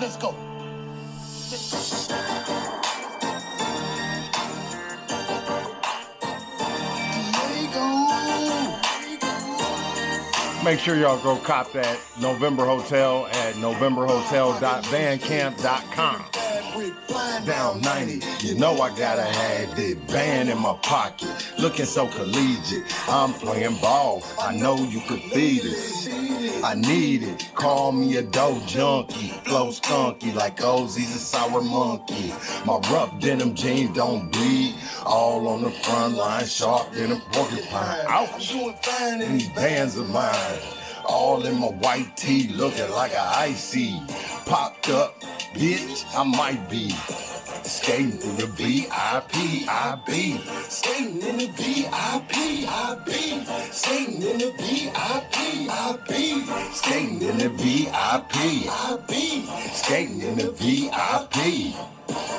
Let's go. Make sure y'all go cop that November Hotel at novemberhotel.bandcamp.com. Down 90, you know I gotta have that band in my pocket. Looking so collegiate, I'm playing ball. I know you could feed it. I need it. Call me a dope junkie. Flow skunky like Ozzy's a sour monkey. My rough denim jeans don't bleed. All on the front line, sharp than a porcupine. Ouch, doing fine in these bands of mine. All in my white tee, looking like a icy. Popped up, bitch, I might be. Skating through the VIP, I be. Skating in the VIP, I be. Skating in the VIP, I be. Skating in the VIP, I be. Skating in the VIP.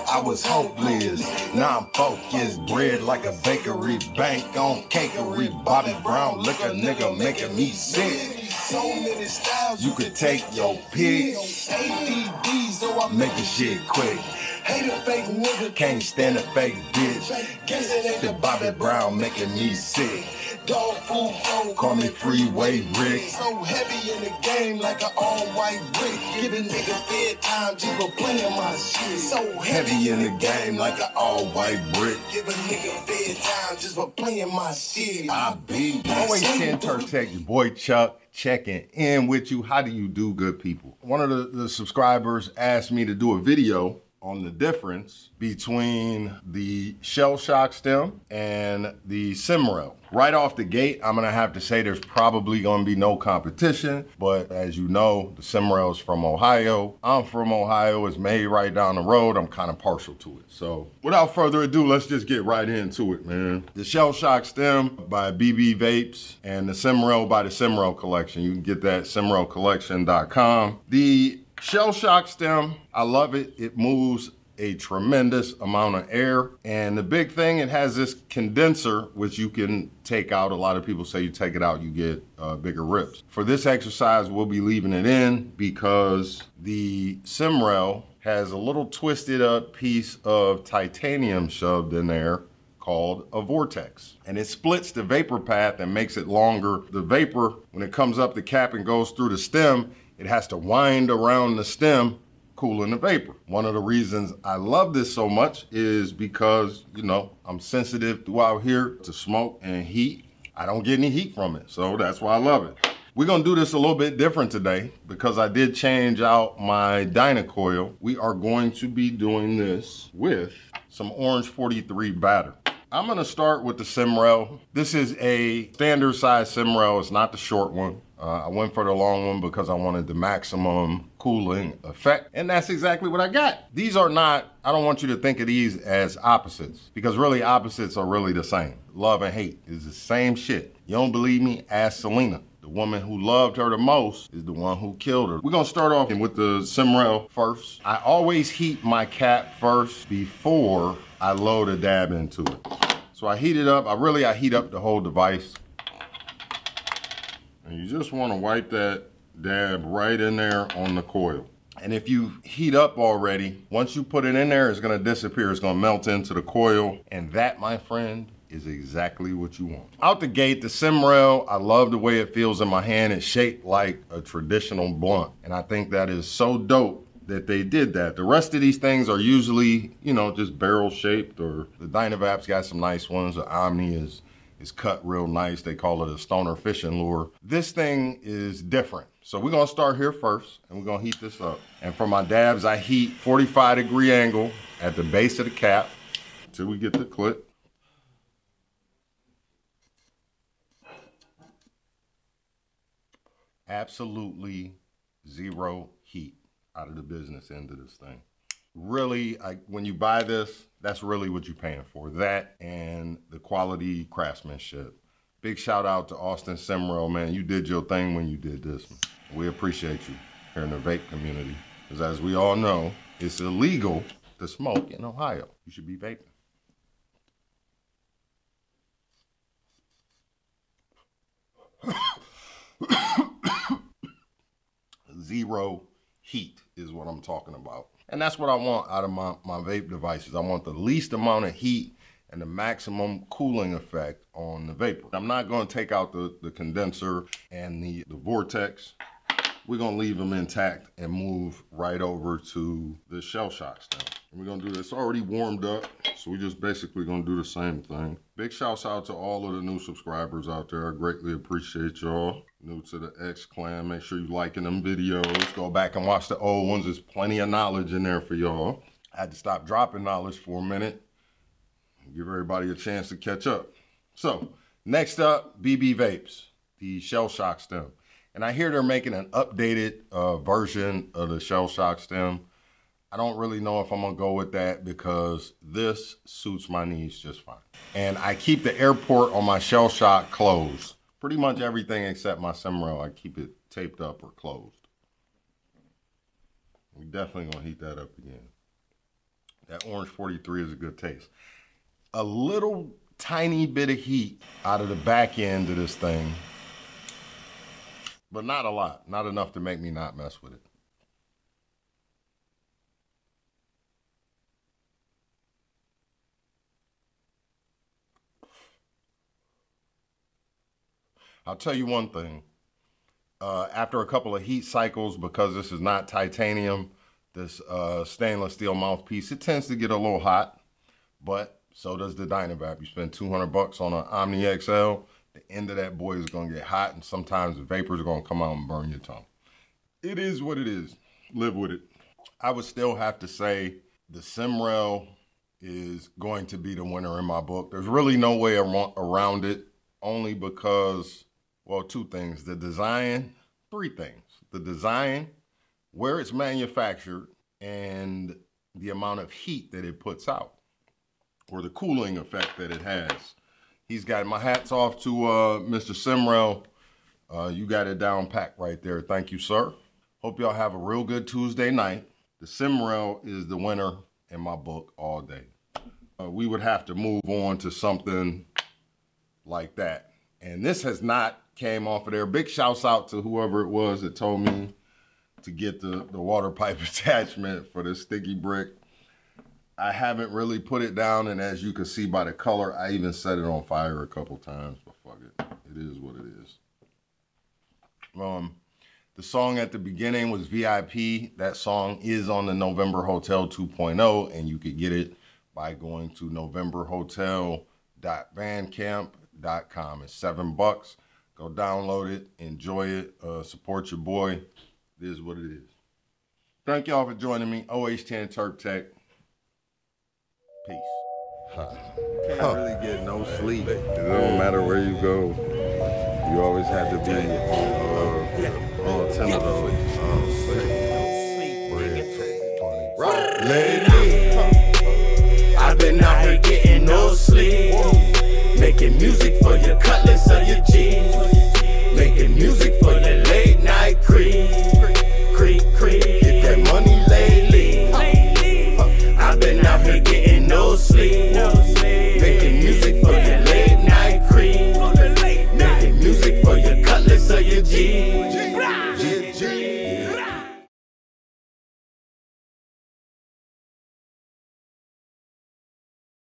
I was hopeless, now I'm focused. Bread like a bakery, bank on cakery. Bobby Brown, liquor nigga making me sick. So many styles, you could take your pick. ADD, so I make the shit quick. Hate a fake nigga, can't stand a fake bitch. Guessing at the Bobby Brown making me sick. Dog food phone, call me Freeway Rick. So heavy in the game like an all-white brick. Giving niggas bedtime just for playing my shit. So heavy in the game like an all-white brick. Giving niggas bedtime just for playing my shit. I be. Always 10 Turtech, your boy Chuck. Checking in with you. How do you do, good people? One of the subscribers asked me to do a video on the difference between the Shell Shock stem and the Simrell. Right off the gate, I'm gonna have to say there's probably gonna be no competition, but as you know, the Simrell is from Ohio. I'm from Ohio, it's made right down the road. I'm kind of partial to it. So without further ado, let's just get right into it, man. The Shell Shock stem by BB Vapes and the Simrell by the Simrell Collection. You can get that at simrellcollection.com. The Shell Shock stem, I love it. It moves a tremendous amount of air. And the big thing, it has this condenser, which you can take out. A lot of people say you take it out, you get bigger rips. For this exercise, we'll be leaving it in because the Simrell has a little twisted up piece of titanium shoved in there called a vortex. And it splits the vapor path and makes it longer. The vapor, when it comes up the cap and goes through the stem, it has to wind around the stem, cooling the vapor. One of the reasons I love this so much is because, you know, I'm sensitive throughout here to smoke and heat. I don't get any heat from it, so that's why I love it. We're gonna do this a little bit different today because I did change out my Dynacoil. We are going to be doing this with some Orange 43 batter. I'm gonna start with the Simrell. This is a standard size Simrell, it's not the short one. I went for the long one because I wanted the maximum cooling effect, and that's exactly what I got. These are not, I don't want you to think of these as opposites, because really opposites are really the same. Love and hate is the same shit. You don't believe me? Ask Selena. The woman who loved her the most is the one who killed her. We're gonna start off with the Simrell first. I always heat my cap first before I load a dab into it. So I heat it up, I heat up the whole device. And you just want to wipe that dab right in there on the coil. And if you heat up already, once you put it in there, it's going to disappear. It's going to melt into the coil. And that, my friend, is exactly what you want. Out the gate, the Simrell, I love the way it feels in my hand. It's shaped like a traditional blunt. And I think that is so dope that they did that. The rest of these things are usually, you know, just barrel shaped, or the Dynavap's got some nice ones. The Omni is cut real nice. They call it a stoner fishing lure. This thing is different. So we're gonna start here first and we're gonna heat this up. And for my dabs, I heat 45-degree angle at the base of the cap until we get the clip. Absolutely zero heat out of the business end of this thing. Really, when you buy this, that's really what you're paying for. That and the quality craftsmanship. Big shout out to Austin Simrell, man. You did your thing when you did this. We appreciate you here in the vape community. Because as we all know, it's illegal to smoke in Ohio. You should be vaping. Zero heat is what I'm talking about. And that's what I want out of my vape devices. I want the least amount of heat and the maximum cooling effect on the vapor. I'm not going to take out the condenser and the vortex. We're going to leave them intact and move right over to the shell shock stem. And we're going to do this already warmed up, so we're just basically going to do the same thing. Big shouts out to all of the new subscribers out there. I greatly appreciate y'all. New to the X Clan, make sure you're liking them videos. Go back and watch the old ones. There's plenty of knowledge in there for y'all. I had to stop dropping knowledge for a minute. Give everybody a chance to catch up. So, next up, BB Vapes, the shell shock stem. And I hear they're making an updated version of the shell shock stem. I don't really know if I'm gonna go with that because this suits my needs just fine. And I keep the air port on my shell shock closed. Pretty much everything except my Simrell, I keep it taped up or closed. We're definitely gonna heat that up again. That orange 43 is a good taste. A little tiny bit of heat out of the back end of this thing. But not a lot, not enough to make me not mess with it. I'll tell you one thing. After a couple of heat cycles, because this is not titanium, this stainless steel mouthpiece, it tends to get a little hot, but so does the Dynavap. You spend 200 bucks on an Omni XL, the end of that boy is gonna get hot, and sometimes the vapors are gonna come out and burn your tongue. It is what it is. Live with it. I would still have to say the Simrell is going to be the winner in my book. There's really no way around it, only because, well, two things. The design, three things. The design, where it's manufactured, and the amount of heat that it puts out, or the cooling effect that it has. He's got my hats off to Mr. Simrell. You got it down packed right there. Thank you, sir. Hope y'all have a real good Tuesday night. The Simrell is the winner in my book all day. We would have to move on to something like that. And this has not came off of there. Big shouts out to whoever it was that told me to get the water pipe attachment for the sticky brick. I haven't really put it down, and as you can see by the color, I even set it on fire a couple times, but fuck it. It is what it is. The song at the beginning was VIP. That song is on the November Hotel 2.0, and you could get it by going to novemberhotel.bandcamp.com. It's $7. Go download it, enjoy it, support your boy. It is what it is. Thank y'all for joining me. OH10 Turp Tech. Peace. Can't really get no sleep. It doesn't matter where you go. You always have to be on 10 of those. Lately, I've been out here getting no sleep, making music for your